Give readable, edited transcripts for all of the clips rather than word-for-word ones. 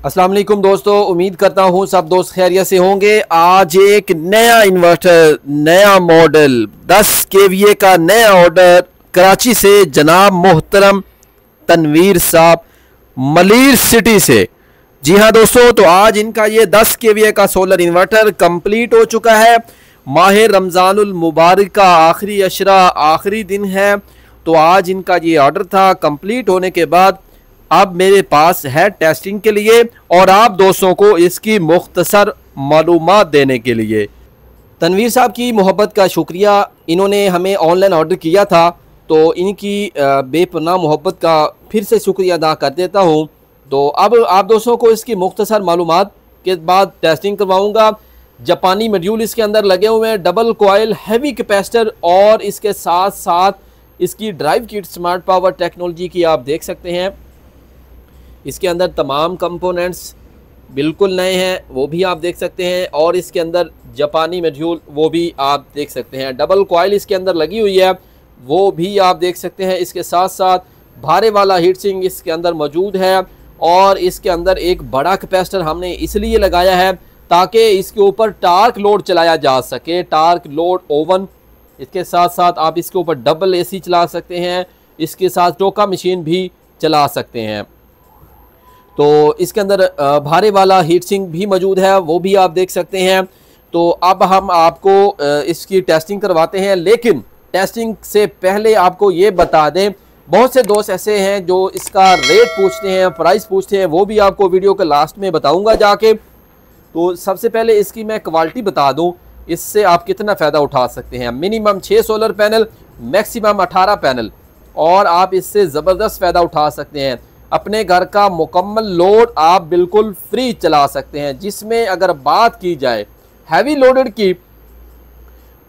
अस्सलाम वालेकुम दोस्तों, उम्मीद करता हूँ सब दोस्त खैरियत से होंगे। आज एक नया इन्वर्टर, नया मॉडल 10 केवीए का नया ऑर्डर कराची से जनाब मोहतरम तनवीर साहब मलिर सिटी से। जी हाँ दोस्तों, तो आज इनका ये 10 केवीए का सोलर इन्वर्टर कंप्लीट हो चुका है। माह रमज़ानुल मुबारक का आखिरी अशरा, आखिरी दिन है, तो आज इनका ये ऑर्डर था। कंप्लीट होने के बाद अब मेरे पास है टेस्टिंग के लिए और आप दोस्तों को इसकी मुख्तसर मालूमात देने के लिए। तनवीर साहब की मोहब्बत का शुक्रिया, इन्होंने हमें ऑनलाइन ऑर्डर किया था, तो इनकी बेपनाह मोहब्बत का फिर से शुक्रिया अदा कर देता हूँ। तो अब आप दोस्तों को इसकी मुख्तसर मालूमात के बाद टेस्टिंग करवाऊँगा। जापानी मॉड्यूल इसके अंदर लगे हुए हैं, डबल कॉइल हैवी कैपेसिटर, और इसके साथ साथ इसकी drive kit smart power technology की आप देख सकते हैं। इसके अंदर तमाम कंपोनेंट्स बिल्कुल नए हैं, वो भी आप देख सकते हैं, और इसके अंदर जापानी मॉड्यूल वो भी आप देख सकते हैं। डबल कॉइल इसके अंदर लगी हुई है, वो भी आप देख सकते हैं। इसके साथ साथ भारे वाला हीट सिंक इसके अंदर मौजूद है, और इसके अंदर एक बड़ा कैपेसिटर हमने इसलिए लगाया है ताकि इसके ऊपर टार्क लोड चलाया जा सके, टार्क लोड ओवन। इसके साथ साथ आप इसके ऊपर डबल एसी चला सकते हैं, इसके साथ टोका मशीन भी चला सकते हैं। तो इसके अंदर भारे वाला हीट सिंक भी मौजूद है, वो भी आप देख सकते हैं। तो अब हम आपको इसकी टेस्टिंग करवाते हैं, लेकिन टेस्टिंग से पहले आपको ये बता दें, बहुत से दोस्त ऐसे हैं जो इसका रेट पूछते हैं, प्राइस पूछते हैं, वो भी आपको वीडियो के लास्ट में बताऊंगा जाके। तो सबसे पहले इसकी मैं क्वालिटी बता दूं, इससे आप कितना फ़ायदा उठा सकते हैं। Minimum 6 solar panel, maximum 18 panel, और आप इससे ज़बरदस्त फ़ायदा उठा सकते हैं। अपने घर का मुकम्मल लोड आप बिल्कुल फ्री चला सकते हैं, जिसमें अगर बात की जाए हैवी लोडेड की,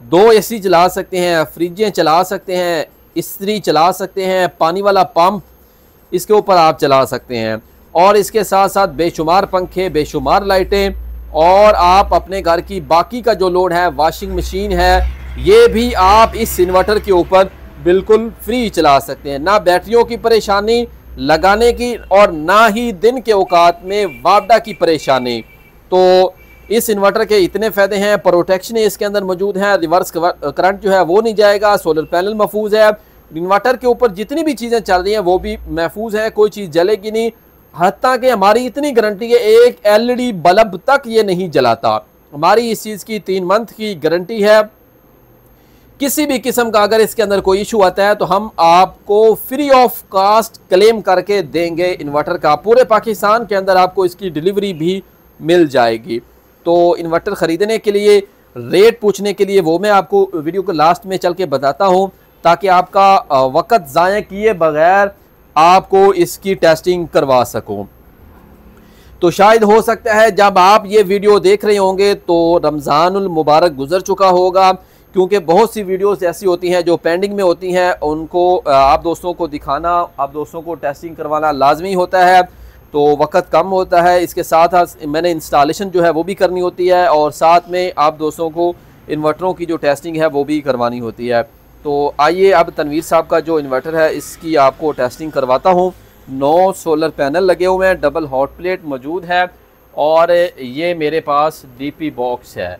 2 एसी चला सकते हैं, फ्रिजें चला सकते हैं, इस्त्री चला सकते हैं, पानी वाला पंप इसके ऊपर आप चला सकते हैं, और इसके साथ साथ बेशुमार पंखे, बेशुमार लाइटें, और आप अपने घर की बाकी का जो लोड है, वॉशिंग मशीन है, ये भी आप इस इन्वर्टर के ऊपर बिल्कुल फ्री चला सकते हैं। ना बैटरियों की परेशानी लगाने की, और ना ही दिन के औकात में वापडा की परेशानी। तो इस इन्वर्टर के इतने फ़ायदे हैं। प्रोटेक्शन इसके अंदर मौजूद है, रिवर्स करंट जो है वो नहीं जाएगा, सोलर पैनल महफूज है, इन्वर्टर के ऊपर जितनी भी चीज़ें चल रही हैं वो भी महफूज है, कोई चीज़ जलेगी नहीं। हत्ता कि हमारी इतनी गारंटी है, एक LED बल्ब तक ये नहीं जलाता। हमारी इस चीज़ की 3 मंथ की गारंटी है। किसी भी किस्म का अगर इसके अंदर कोई इशू आता है तो हम आपको फ्री ऑफ कास्ट क्लेम करके देंगे इन्वर्टर का। पूरे पाकिस्तान के अंदर आपको इसकी डिलीवरी भी मिल जाएगी। तो इन्वर्टर ख़रीदने के लिए, रेट पूछने के लिए, वो मैं आपको वीडियो के लास्ट में चल के बताता हूँ, ताकि आपका वक्त ज़ाया किए बगैर आपको इसकी टेस्टिंग करवा सकूँ। तो शायद हो सकता है जब आप ये वीडियो देख रहे होंगे तो रमज़ानुल मुबारक गुजर चुका होगा, क्योंकि बहुत सी वीडियोस ऐसी होती हैं जो पेंडिंग में होती हैं, उनको आप दोस्तों को दिखाना, आप दोस्तों को टेस्टिंग करवाना लाजमी होता है, तो वक्त कम होता है। इसके साथ साथ मैंने इंस्टॉलेशन जो है वो भी करनी होती है, और साथ में आप दोस्तों को इन्वर्टरों की जो टेस्टिंग है वो भी करवानी होती है। तो आइए अब तनवीर साहब का जो इन्वर्टर है इसकी आपको टेस्टिंग करवाता हूँ। 9 सोलर पैनल लगे हुए हैं, डबल हॉट प्लेट मौजूद है, और ये मेरे पास DP बॉक्स है।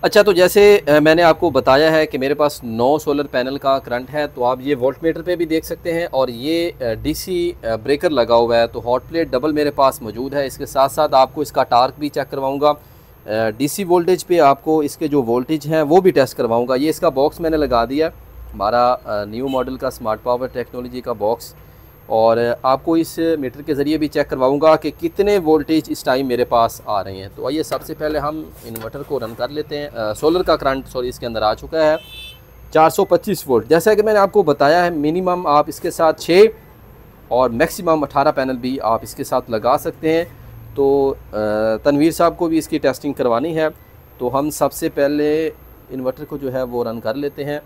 अच्छा, तो जैसे मैंने आपको बताया है कि मेरे पास 9 सोलर पैनल का करंट है, तो आप ये वोल्ट मीटर पे भी देख सकते हैं, और ये DC ब्रेकर लगा हुआ है, तो हॉट प्लेट डबल मेरे पास मौजूद है। इसके साथ साथ आपको इसका टार्क भी चेक करवाऊंगा, DC वोल्टेज पे आपको इसके जो वोल्टेज हैं वो भी टेस्ट करवाऊंगा। ये इसका बॉक्स मैंने लगा दिया, हमारा न्यू मॉडल का स्मार्ट पावर टेक्नोलॉजी का बॉक्स, और आपको इस मीटर के ज़रिए भी चेक करवाऊंगा कि कितने वोल्टेज इस टाइम मेरे पास आ रहे हैं। तो आइए सबसे पहले हम इन्वर्टर को रन कर लेते हैं। सोलर का करंट इसके अंदर आ चुका है 425 वोल्ट। जैसा कि मैंने आपको बताया है, मिनिमम आप इसके साथ 6 और मैक्सिमम 18 पैनल भी आप इसके साथ लगा सकते हैं। तो तनवीर साहब को भी इसकी टेस्टिंग करवानी है, तो हम सबसे पहले इन्वर्टर को जो है वो रन कर लेते हैं।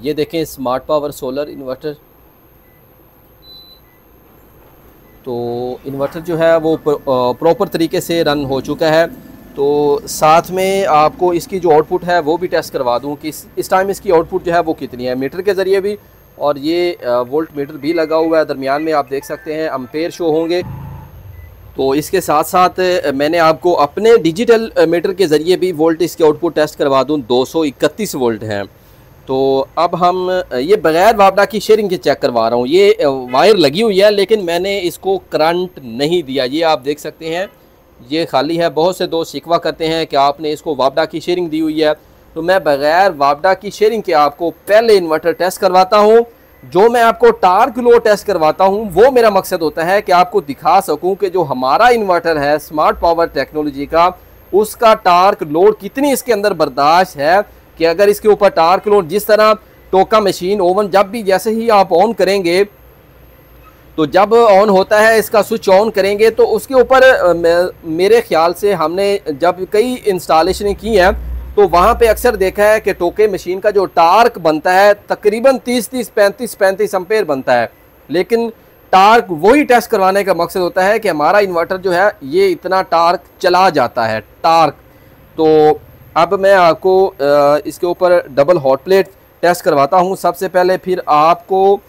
ये देखें, स्मार्ट पावर सोलर इन्वर्टर। तो इन्वर्टर जो है वो प्रॉपर तरीके से रन हो चुका है। तो साथ में आपको इसकी जो आउटपुट है वो भी टेस्ट करवा दूं कि इस टाइम इसकी आउटपुट जो है वो कितनी है, मीटर के ज़रिए भी, और ये वोल्ट मीटर भी लगा हुआ है। दरमियान में आप देख सकते हैं एम्पेयर शो होंगे। तो इसके साथ साथ मैंने आपको अपने डिजिटल मीटर के ज़रिए भी वोल्टेज के आउटपुट टेस्ट करवा दूँ, 231 वोल्ट हैं। तो अब हम ये बग़ैर वापडा की शेयरिंग के चेक करवा रहा हूँ। ये वायर लगी हुई है लेकिन मैंने इसको करंट नहीं दिया, ये आप देख सकते हैं ये खाली है। बहुत से दोस्त शिकवा करते हैं कि आपने इसको वापडा की शेयरिंग दी हुई है, तो मैं बग़ैर वापडा की शेयरिंग के आपको पहले इन्वर्टर टेस्ट करवाता हूँ। जो मैं आपको टार्क लोड टेस्ट करवाता हूँ वो मेरा मकसद होता है कि आपको दिखा सकूँ कि जो हमारा इन्वर्टर है स्मार्ट पावर टेक्नोलॉजी का, उसका टार्क लोड कितनी इसके अंदर बर्दाश्त है, कि अगर इसके ऊपर टार्क लोड जिस तरह टोका मशीन ओवन जब भी जैसे ही आप ऑन करेंगे, तो जब ऑन होता है इसका स्विच ऑन करेंगे तो उसके ऊपर मेरे ख्याल से हमने जब कई इंस्टॉलेशनें की हैं तो वहाँ पे अक्सर देखा है कि टोके मशीन का जो टार्क बनता है तकरीबन 30-30 35-35 एम्पेयर बनता है। लेकिन टार्क वही टेस्ट करवाने का मकसद होता है कि हमारा इन्वर्टर जो है ये इतना टार्क चला जाता है टार्क। तो अब मैं आपको इसके ऊपर डबल हॉट प्लेट टेस्ट करवाता हूँ सबसे पहले, फिर आपको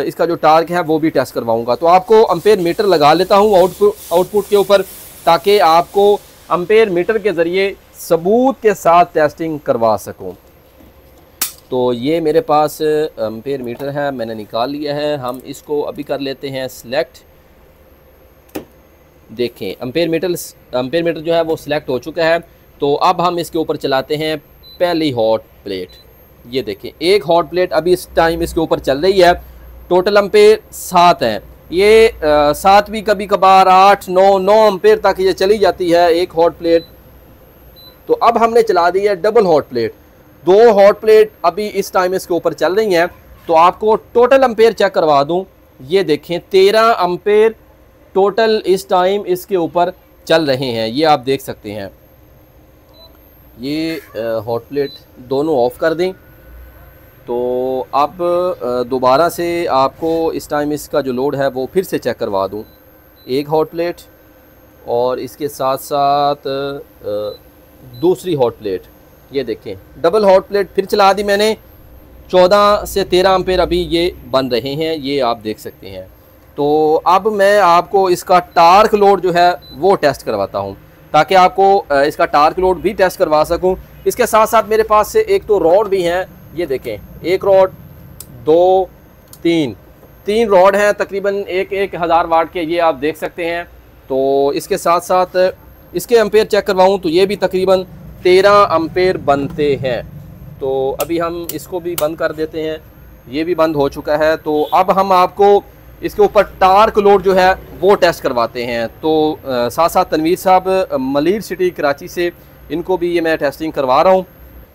इसका जो टार्क है वो भी टेस्ट करवाऊँगा। तो आपको एम्पेयर मीटर लगा लेता हूँ आउटपुट के ऊपर, ताकि आपको एम्पेयर मीटर के ज़रिए सबूत के साथ टेस्टिंग करवा सकूं। तो ये मेरे पास एम्पेयर मीटर है, मैंने निकाल लिया है। हम इसको अभी कर लेते हैं सिलेक्ट। देखें एम्पेयर मीटर जो है वो सिलेक्ट हो चुका है। तो अब हम इसके ऊपर चलाते हैं पहली हॉट प्लेट। ये देखें एक हॉट प्लेट अभी इस टाइम इसके ऊपर चल रही है। टोटल एम्पेयर 7 हैं। ये 7 भी कभी कभार 8-9 एम्पेयर तक ये चली जाती है एक हॉट प्लेट। तो अब हमने चला दी है double hot plate. 2 hot plate अभी इस टाइम इसके ऊपर चल रही हैं। तो आपको टोटल एम्पेयर चेक करवा दूं। ये देखें 13 एम्पेयर टोटल इस टाइम इसके ऊपर चल रहे हैं, ये आप देख सकते हैं। ये हॉट प्लेट दोनों ऑफ़ कर दें। तो अब दोबारा से आपको इस टाइम इसका जो लोड है वो फिर से चेक करवा दूं। एक हॉट प्लेट और इसके साथ साथ दूसरी हॉट प्लेट। ये देखें डबल हॉट प्लेट फिर चला दी मैंने। 14 से 13 एम्पेयर अभी ये बन रहे हैं, ये आप देख सकते हैं। तो अब मैं आपको इसका टार्क लोड जो है वो टेस्ट करवाता हूँ, ताकि आपको इसका टार्क लोड भी टेस्ट करवा सकूँ। इसके साथ साथ मेरे पास से एक तो रॉड भी हैं। ये देखें एक रॉड 2 3 रॉड हैं, तकरीबन 1000 वाट के, ये आप देख सकते हैं। तो इसके साथ साथ इसके एम्पेयर चेक करवाऊँ तो ये भी तकरीबन 13 एम्पेयर बनते हैं। तो अभी हम इसको भी बंद कर देते हैं, ये भी बंद हो चुका है। तो अब हम आपको इसके ऊपर टार्क लोड जो है वो टेस्ट करवाते हैं। तो साथ साथ तनवीर साहब मलिर सिटी कराची से, इनको भी ये मैं टेस्टिंग करवा रहा हूँ।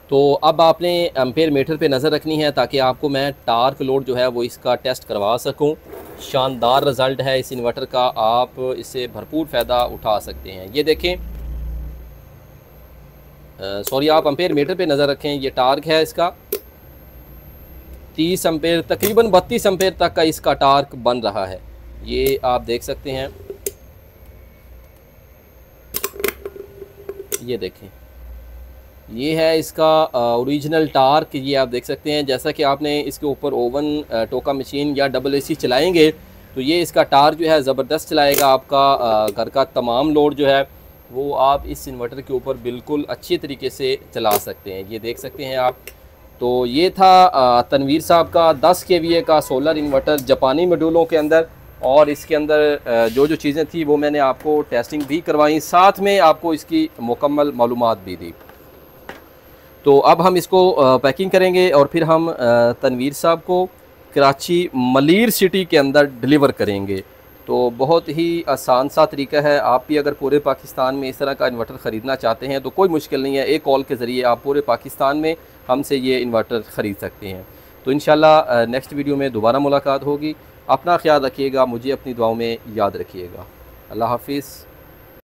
तो अब आपने एम्पेयर मीटर पे नज़र रखनी है ताकि आपको मैं टार्क लोड जो है वो इसका टेस्ट करवा सकूं। शानदार रिज़ल्ट है इस इन्वर्टर का, आप इससे भरपूर फ़ायदा उठा सकते हैं। ये देखें सॉरी आप एम्पेयर मीटर पे नज़र रखें। ये टार्क है इसका 30 एम्पेयर, तकरीबन 32 एम्पेयर तक का इसका टार्क बन रहा है, ये आप देख सकते हैं। ये देखें ये है इसका ओरिजिनल टार्क, ये आप देख सकते हैं। जैसा कि आपने इसके ऊपर ओवन टोका मशीन या डबल एसी चलाएंगे तो ये इसका टार्क जो है ज़बरदस्त चलाएगा। आपका घर का तमाम लोड जो है वो आप इस इन्वर्टर के ऊपर बिल्कुल अच्छी तरीके से चला सकते हैं, ये देख सकते हैं आप। तो ये था तनवीर साहब का 10 kVA का सोलर इन्वर्टर जापानी मॉड्यूलों के अंदर, और इसके अंदर जो जो चीज़ें थी वो मैंने आपको टेस्टिंग भी करवाई, साथ में आपको इसकी मुकम्मल मालूमात भी दी। तो अब हम इसको पैकिंग करेंगे और फिर हम तनवीर साहब को कराची मलिर सिटी के अंदर डिलीवर करेंगे। तो बहुत ही आसान सा तरीका है। आप भी अगर पूरे पाकिस्तान में इस तरह का इन्वर्टर ख़रीदना चाहते हैं तो कोई मुश्किल नहीं है, एक कॉल के ज़रिए आप पूरे पाकिस्तान में हमसे ये इन्वर्टर ख़रीद सकते हैं। तो इंशाल्लाह नेक्स्ट वीडियो में दोबारा मुलाकात होगी। अपना ख्याल रखिएगा, मुझे अपनी दुआओं में याद रखिएगा। अल्लाह हाफिज़।